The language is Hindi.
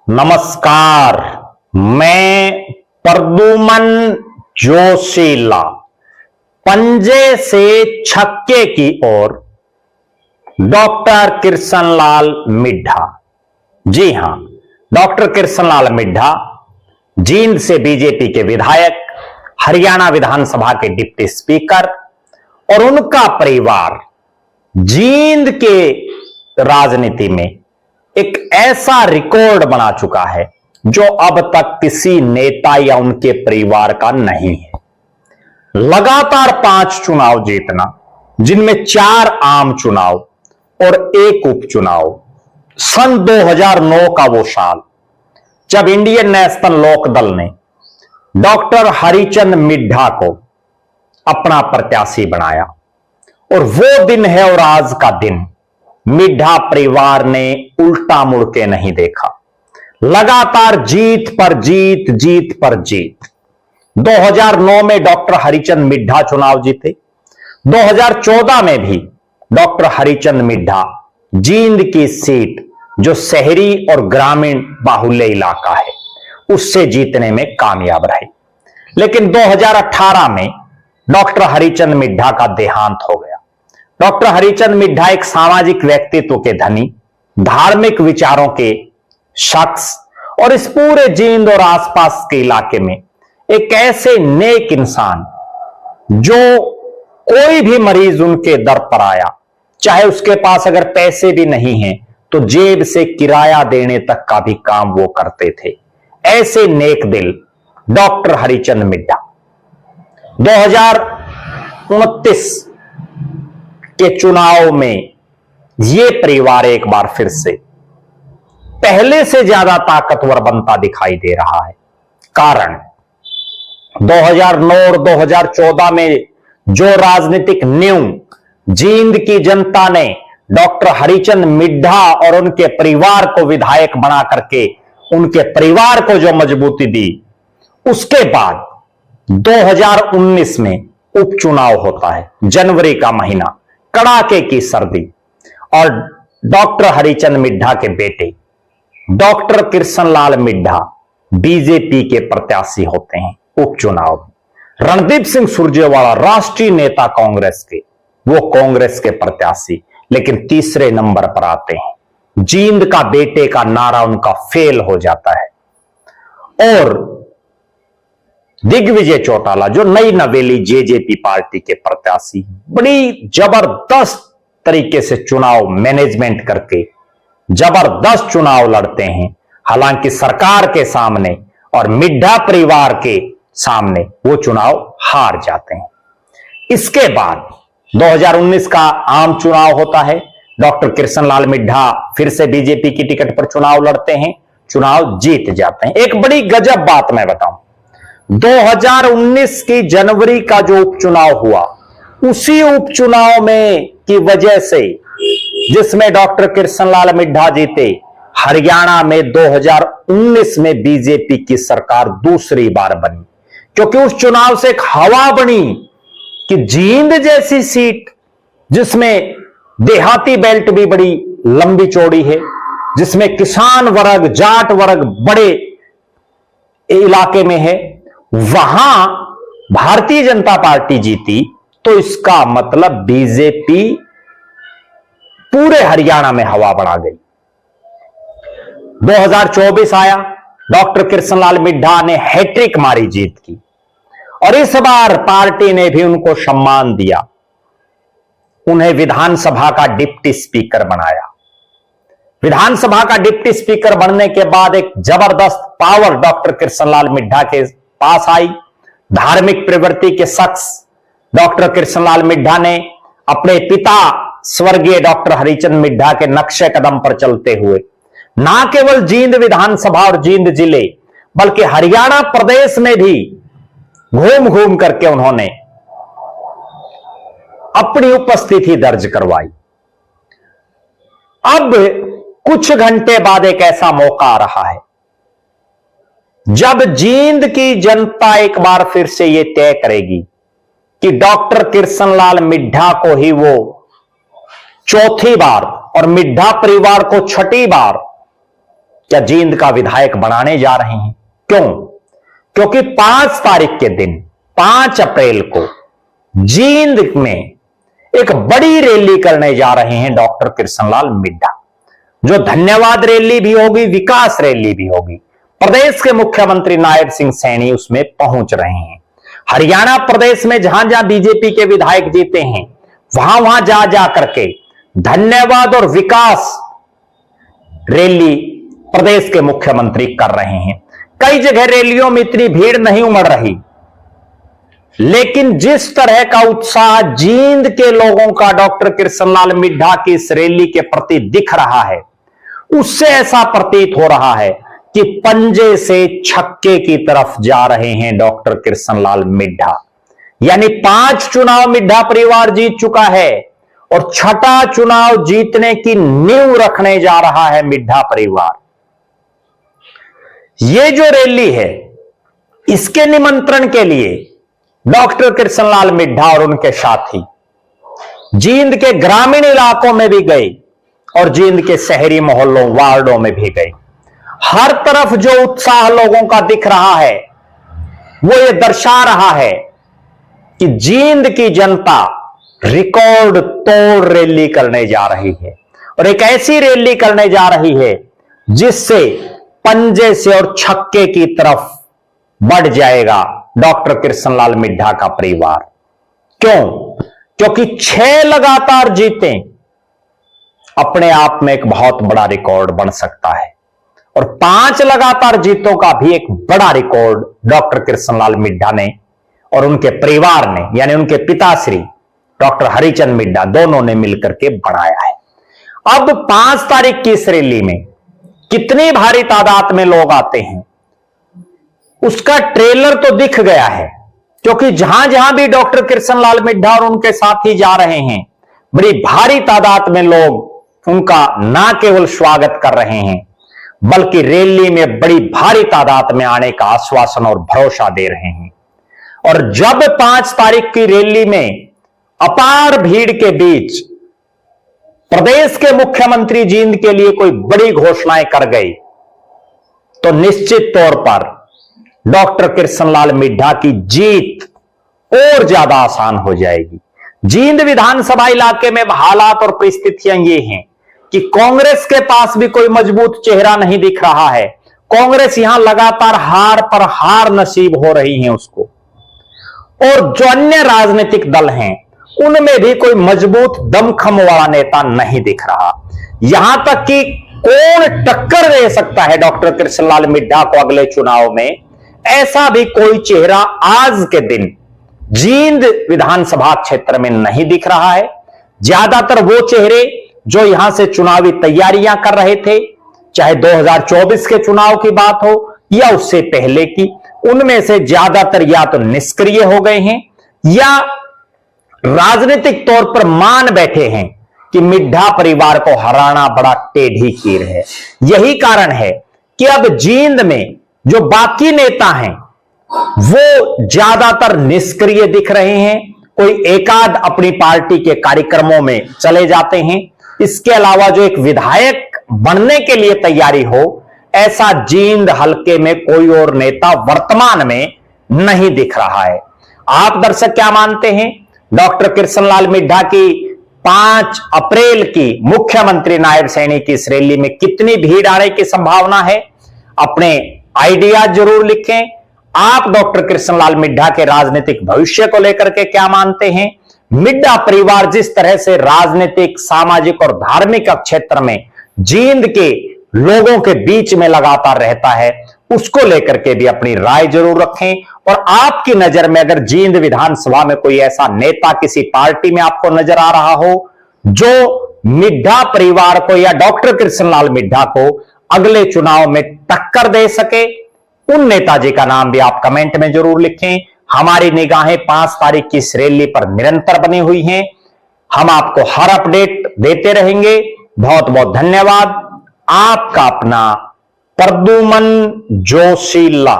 नमस्कार। मैं प्रद्युमन जोशीला पंजे से छक्के की ओर डॉक्टर कृष्णलाल मिड्ढा। जी हां, डॉक्टर कृष्णलाल मिड्ढा जींद से बीजेपी के विधायक, हरियाणा विधानसभा के डिप्टी स्पीकर और उनका परिवार जींद के राजनीति में एक ऐसा रिकॉर्ड बना चुका है जो अब तक किसी नेता या उनके परिवार का नहीं है। लगातार 5 चुनाव जीतना, जिनमें 4 आम चुनाव और 1 उपचुनाव। सन 2009 का वो साल जब इंडियन नेशनल लोक दल ने डॉक्टर हरिचंद मिड्ढा को अपना प्रत्याशी बनाया, और वो दिन है और आज का दिन मिड्ढा परिवार ने उल्टा मुड़ के नहीं देखा। लगातार जीत पर जीत, जीत पर जीत। 2009 में डॉक्टर हरिचंद मिड्ढा चुनाव जीते। 2014 में भी डॉक्टर हरिचंद मिड्ढा जींद की सीट, जो शहरी और ग्रामीण बाहुल्य इलाका है, उससे जीतने में कामयाब रहे। लेकिन 2018 में डॉक्टर हरिचंद मिड्ढा का देहांत हो गया। डॉक्टर हरिचंद मिड्ढा एक सामाजिक व्यक्तित्व के धनी, धार्मिक विचारों के शख्स और इस पूरे जींद और आसपास के इलाके में एक ऐसे नेक इंसान, जो कोई भी मरीज उनके दर पर आया, चाहे उसके पास अगर पैसे भी नहीं हैं तो जेब से किराया देने तक का भी काम वो करते थे। ऐसे नेक दिल डॉक्टर हरिचंद मिड्ढा 2029 के चुनाव में ये परिवार एक बार फिर से पहले से ज्यादा ताकतवर बनता दिखाई दे रहा है। कारण 2009 और 2014 में जो राजनीतिक नींव जींद की जनता ने डॉक्टर हरिचंद मिड्ढा और उनके परिवार को विधायक बना करके उनके परिवार को जो मजबूती दी, उसके बाद 2019 में उपचुनाव होता है। जनवरी का महीना, कड़ाके की सर्दी, और डॉक्टर हरिचंद मिड्ढा के बेटे डॉक्टर कृष्णलाल मिड्ढा बीजेपी के प्रत्याशी होते हैं उपचुनाव में। रणदीप सिंह सुरजेवाला राष्ट्रीय नेता कांग्रेस के, वो कांग्रेस के प्रत्याशी, लेकिन तीसरे नंबर पर आते हैं। जींद का बेटे का नारा उनका फेल हो जाता है, और दिग्विजय चौटाला जो नई नवेली जेजेपी पार्टी के प्रत्याशी, बड़ी जबरदस्त तरीके से चुनाव मैनेजमेंट करके जबरदस्त चुनाव लड़ते हैं। हालांकि सरकार के सामने और मिड्ढा परिवार के सामने वो चुनाव हार जाते हैं। इसके बाद 2019 का आम चुनाव होता है। डॉक्टर कृष्णलाल मिड्ढा फिर से बीजेपी की टिकट पर चुनाव लड़ते हैं, चुनाव जीत जाते हैं। एक बड़ी गजब बात मैं बताऊं, 2019 की जनवरी का जो उपचुनाव हुआ, उसी उपचुनाव में की वजह से, जिसमें डॉक्टर कृष्णलाल मिड्ढा जीते, हरियाणा में 2019 में बीजेपी की सरकार दूसरी बार बनी। क्योंकि उस चुनाव से एक हवा बनी कि जींद जैसी सीट, जिसमें देहाती बेल्ट भी बड़ी लंबी चौड़ी है, जिसमें किसान वर्ग, जाट वर्ग बड़े इलाके में है, वहां भारतीय जनता पार्टी जीती, तो इसका मतलब बीजेपी पूरे हरियाणा में हवा बढ़ा गई। 2024 आया, डॉक्टर कृष्णलाल मिड्ढा ने हैट्रिक मारी जीत की, और इस बार पार्टी ने भी उनको सम्मान दिया, उन्हें विधानसभा का डिप्टी स्पीकर बनाया। विधानसभा का डिप्टी स्पीकर बनने के बाद एक जबरदस्त पावर डॉक्टर कृष्णलाल मिड्ढा के पास आई। धार्मिक प्रवृत्ति के शख्स डॉक्टर कृष्णलाल मिड्ढा ने अपने पिता स्वर्गीय डॉक्टर हरिचंद मिड्ढा के नक्शे कदम पर चलते हुए ना केवल जींद विधानसभा और जींद जिले, बल्कि हरियाणा प्रदेश में भी घूम घूम करके उन्होंने अपनी उपस्थिति दर्ज करवाई। अब कुछ घंटे बाद एक ऐसा मौका आ रहा है जब जींद की जनता एक बार फिर से यह तय करेगी कि डॉक्टर कृष्णलाल मिड्ढा को ही वो चौथी बार और मिड्ढा परिवार को छठी बार क्या जींद का विधायक बनाने जा रहे हैं। क्यों? क्योंकि 5 तारीख के दिन 5 अप्रैल को जींद में एक बड़ी रैली करने जा रहे हैं डॉक्टर कृष्णलाल मिड्ढा, जो धन्यवाद रैली भी होगी, विकास रैली भी होगी। प्रदेश के मुख्यमंत्री नायब सिंह सैनी उसमें पहुंच रहे हैं। हरियाणा प्रदेश में जहां जहां बीजेपी के विधायक जीते हैं वहां वहां जा जा करके धन्यवाद और विकास रैली प्रदेश के मुख्यमंत्री कर रहे हैं। कई जगह रैलियों में इतनी भीड़ नहीं उमड़ रही, लेकिन जिस तरह का उत्साह जींद के लोगों का डॉक्टर कृष्णलाल मिड्ढा की इस रैली के प्रति दिख रहा है, उससे ऐसा प्रतीत हो रहा है कि पंजे से छक्के की तरफ जा रहे हैं डॉक्टर कृष्णलाल मिड्ढा। यानी 5 चुनाव मिड्ढा परिवार जीत चुका है और 6ठा चुनाव जीतने की नींव रखने जा रहा है मिड्ढा परिवार। ये जो रैली है, इसके निमंत्रण के लिए डॉक्टर कृष्णलाल मिड्ढा और उनके साथी जींद के ग्रामीण इलाकों में भी गए और जींद के शहरी मोहल्लों वार्डों में भी गए। हर तरफ जो उत्साह लोगों का दिख रहा है वो ये दर्शा रहा है कि जींद की जनता रिकॉर्ड तोड़ रैली करने जा रही है और एक ऐसी रैली करने जा रही है जिससे पंजे से और छक्के की तरफ बढ़ जाएगा डॉक्टर कृष्णलाल मिड्ढा का परिवार। क्यों? क्योंकि 6 लगातार जीते अपने आप में एक बहुत बड़ा रिकॉर्ड बन सकता है और 5 लगातार जीतों का भी एक बड़ा रिकॉर्ड डॉक्टर कृष्णलाल मिड्ढा ने और उनके परिवार ने, यानी उनके पिताश्री डॉक्टर हरिचंद मिड्ढा, दोनों ने मिलकर के बनाया है। अब 5 तारीख की इस रैली में कितनी भारी तादाद में लोग आते हैं उसका ट्रेलर तो दिख गया है, क्योंकि जहां जहां भी डॉक्टर कृष्णलाल मिड्ढा और उनके साथी जा रहे हैं बड़ी भारी तादाद में लोग उनका ना केवल स्वागत कर रहे हैं बल्कि रैली में बड़ी भारी तादाद में आने का आश्वासन और भरोसा दे रहे हैं। और जब 5 तारीख की रैली में अपार भीड़ के बीच प्रदेश के मुख्यमंत्री जींद के लिए कोई बड़ी घोषणाएं कर गई तो निश्चित तौर पर डॉक्टर कृष्णलाल मिड्ढा की जीत और ज्यादा आसान हो जाएगी। जींद विधानसभा इलाके में हालात और परिस्थितियां ये हैं कि कांग्रेस के पास भी कोई मजबूत चेहरा नहीं दिख रहा है। कांग्रेस यहां लगातार हार पर हार नसीब हो रही है उसको, और जो अन्य राजनीतिक दल हैं उनमें भी कोई मजबूत दमखम वाला नेता नहीं दिख रहा। यहां तक कि कौन टक्कर दे सकता है डॉक्टर कृष्णलाल मिड्ढा को अगले चुनाव में, ऐसा भी कोई चेहरा आज के दिन जींद विधानसभा क्षेत्र में नहीं दिख रहा है। ज्यादातर वो चेहरे जो यहां से चुनावी तैयारियां कर रहे थे, चाहे 2024 के चुनाव की बात हो या उससे पहले की, उनमें से ज्यादातर या तो निष्क्रिय हो गए हैं या राजनीतिक तौर पर मान बैठे हैं कि मिड्ढा परिवार को हराना बड़ा टेढ़ी खीर है। यही कारण है कि अब जींद में जो बाकी नेता हैं वो ज्यादातर निष्क्रिय दिख रहे हैं। कोई एकाध अपनी पार्टी के कार्यक्रमों में चले जाते हैं। इसके अलावा जो एक विधायक बनने के लिए तैयारी हो, ऐसा जींद हलके में कोई और नेता वर्तमान में नहीं दिख रहा है। आप दर्शक क्या मानते हैं? डॉक्टर कृष्णलाल मिड्ढा की 5 अप्रैल की मुख्यमंत्री नायब सैनी की इस रैली में कितनी भीड़ आने की संभावना है? अपने आइडिया जरूर लिखें। आप डॉक्टर कृष्णलाल मिड्ढा के राजनीतिक भविष्य को लेकर के क्या मानते हैं? मिड्ढा परिवार जिस तरह से राजनीतिक, सामाजिक और धार्मिक क्षेत्र में जींद के लोगों के बीच में लगातार रहता है, उसको लेकर के भी अपनी राय जरूर रखें। और आपकी नजर में अगर जींद विधानसभा में कोई ऐसा नेता किसी पार्टी में आपको नजर आ रहा हो जो मिड्ढा परिवार को या डॉक्टर कृष्णलाल मिड्ढा को अगले चुनाव में टक्कर दे सके, उन नेताजी का नाम भी आप कमेंट में जरूर लिखें। हमारी निगाहें 5 तारीख की इस रैली पर निरंतर बनी हुई हैं। हम आपको हर अपडेट देते रहेंगे। बहुत बहुत धन्यवाद। आपका अपना प्रद्युमन जोशीला।